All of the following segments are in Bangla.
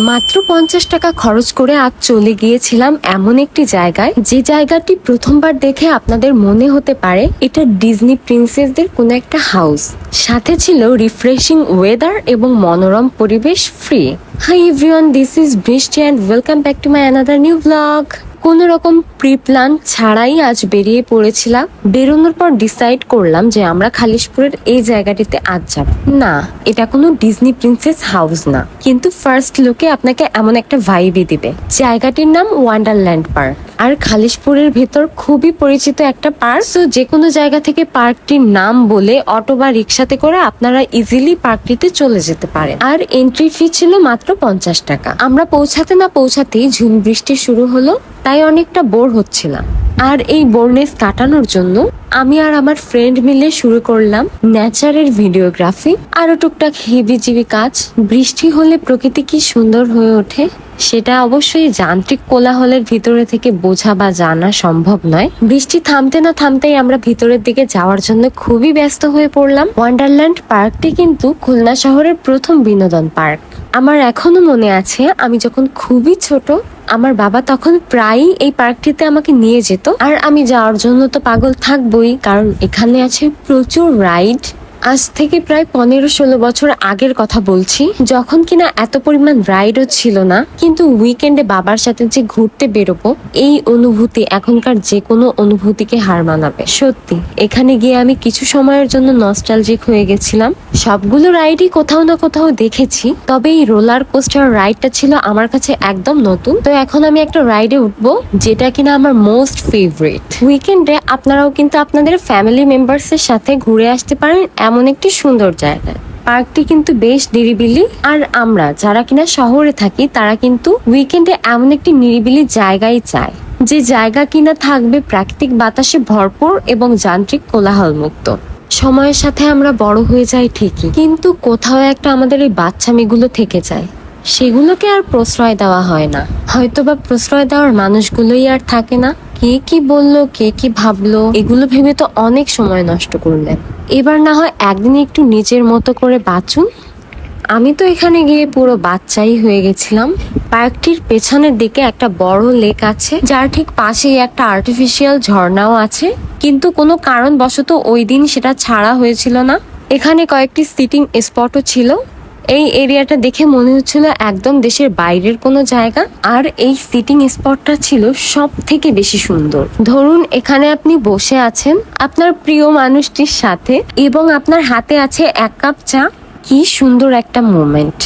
মাত্র 50 টাকা খরচ করে আজ চলে গিয়েছিলাম এমন একটি জায়গায়, যে জায়গাটি প্রথমবার দেখে আপনাদের মনে হতে পারে এটা ডিজনি প্রিন্সেসদের কোনো একটা হাউস। সাথে ছিল রিফ্রেশিং ওয়েদার এবং মনোরম পরিবেশ free. Hi everyone, this is Brishti and welcome back to my another new blog. কোনো রকম প্রি প্ল্যান ছাড়াই আজ বেরিয়ে পড়েছিলাম। বেরোনোর পর ডিসাইড করলাম যে আমরা খালিশপুরের এই জায়গাটিতে আজ যাব না। এটা কোনো ডিজনি প্রিন্সেস হাউস না, কিন্তু ফার্স্ট লুকে আপনাকে এমন একটা ভাইবই দিবে। জায়গাটির নাম ওয়ান্ডারল্যান্ড পার্ক, আর খালিশপুরের ভেতর খুবই পরিচিত একটা পার্ক। তো যে কোনো জায়গা থেকে পার্কটির নাম বলে অটো বা রিক্সাতে করে আপনারা ইজিলি পার্কটিতে চলে যেতে পারেন। আর এন্ট্রি ফি ছিল মাত্র 50 টাকা। আমরা পৌঁছাতে না পৌঁছাতেই ঝুম বৃষ্টি শুরু হলো, তাই অনেকটা বোর হচ্ছিলাম। আর এই বোরনেস কাটানোর জন্য আমি আর আমার ফ্রেন্ড মিলে শুরু করলাম নেচারের ভিডিওগ্রাফি, আরো টুকটাক হেবিজিবি কাজ। বৃষ্টি হলে প্রকৃতি কি সুন্দর হয়ে ওঠে সেটা অবশ্যই যান্ত্রিক কোলাহলের ভিতরে থেকে বোঝা বা জানা সম্ভব নয়। বৃষ্টি থামতে না থামতেই আমরা ভিতরের দিকে যাওয়ার জন্য খুবই ব্যস্ত হয়ে পড়লাম। ওয়ান্ডারল্যান্ড পার্কটি কিন্তু খুলনা শহরের প্রথম বিনোদন পার্ক। আমার এখনো মনে আছে, আমি যখন খুবই ছোট, আমার বাবা তখন প্রায়ই এই পার্কটিতে আমাকে নিয়ে যেত। আর আমি যাওয়ার জন্য তো পাগল থাকবই, কারণ এখানে আছে প্রচুর রাইড। আজ থেকে প্রায় 15-16 বছর আগের কথা বলছি, যখন কিনা এত পরিমাণ রাইডও ছিল না। কিন্তু উইকেন্ডে বাবার সাথে যে ঘুরতে বেরোবো, এই অনুভূতি এখনকার যে কোনো অনুভূতিকে হার মানাবে। সত্যি এখানে গিয়ে আমি কিছু সময়ের জন্য নস্টালজিক হয়ে গেছিলাম। সবগুলো রাইডই কোথাও না কোথাও দেখেছি, তবে এই রোলার কোস্টার রাইডটা ছিল আমার কাছে একদম নতুন। তো এখন আমি একটা রাইডে উঠবো, যেটা কিনা আমার মোস্ট ফেভারিট। উইকেন্ডে আপনারাও কিন্তু আপনাদের ফ্যামিলি মেম্বার্সের সাথে ঘুরে আসতে পারেন এমন একটি সুন্দর জায়গা। পার্কটি কিন্তু বেশ নিরিবিলি, আর আমরা যারা কিনা শহরে থাকি তারা কিন্তু উইকেন্ডে এমন একটি নিরিবিলি জায়গায় চায়, যে জায়গা কিনা থাকবে প্রাকৃতিক বাতাসে ভরপুর এবং যান্ত্রিক কোলাহল মুক্ত। সময়ের সাথে আমরা বড় হয়ে যাই ঠিকই, কিন্তু কোথাও একটা আমাদের এই বাচ্চামিগুলো থেকে যায়, সেগুলোকে আর প্রশ্রয় দেওয়া হয় না। হয়তোবা প্রশ্রয় দেওয়ার মানুষগুলোই আর থাকে না। কে কি বললো, কে কি ভাবলো, এগুলো ভেবে তো অনেক সময় নষ্ট করলেন। এবার না হয় একদিন একটু নিজের মতো করে বাঁচুন। আমি তো এখানে গিয়ে পুরো বাচ্চাই হয়ে গেছিলাম। পার্কটির পেছনের দিকে একটা বড় লেক আছে, যার ঠিক পাশেই একটা আর্টিফিশিয়াল ঝর্ণাও আছে, কিন্তু কোনো কারণবশত ওই দিন সেটা ছাড়া হয়েছিল না। এখানে কয়েকটি সিটিং স্পটও ছিল। এই এরিয়াটা দেখে মনে হচ্ছিল একদম দেশের বাইরের কোনো জায়গা। আর এই সিটিং স্পটটা ছিল সব থেকে বেশি সুন্দর। ধরুন এখানে আপনি বসে আছেন আপনার প্রিয় মানুষটির সাথে, এবং আপনার হাতে আছে 1 কাপ চা। কি সুন্দর একটা মোমেন্ট।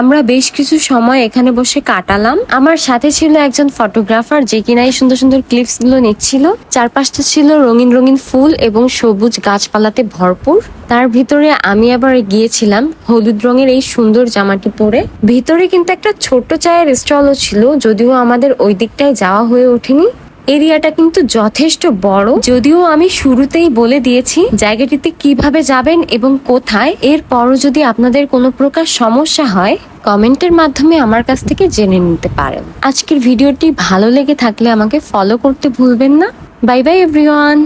আমরা বেশ কিছু সময় এখানে বসে কাটালাম। আমার সাথে ছিল একজন ফটোগ্রাফার, যে কিনা এই সুন্দর সুন্দর ক্লিপস গুলো নিচ্ছিল। চারপাশটা ছিল রঙিন রঙিন ফুল এবং সবুজ গাছপালাতে ভরপুর। তার ভিতরে আমি আবার গিয়েছিলাম হলুদ রঙের এই সুন্দর জামাটি পরে। ভিতরে কিন্তু একটা ছোট্ট চায়ের স্টলও ছিল, যদিও আমাদের ওই দিকটায় যাওয়া হয়ে ওঠেনি। এরিয়াটা কিন্তু যথেষ্ট বড়, যদিও আমি শুরুতেই বলে দিয়েছি জায়গাটিতে কিভাবে যাবেন এবং কোথায়। এরপরও যদি আপনাদের কোনো প্রকার সমস্যা হয়, কমেন্টের মাধ্যমে আমার কাছ থেকে জেনে নিতে পারেন। আজকের ভিডিওটি ভালো লেগে থাকলে আমাকে ফলো করতে ভুলবেন না। Bye bye everyone.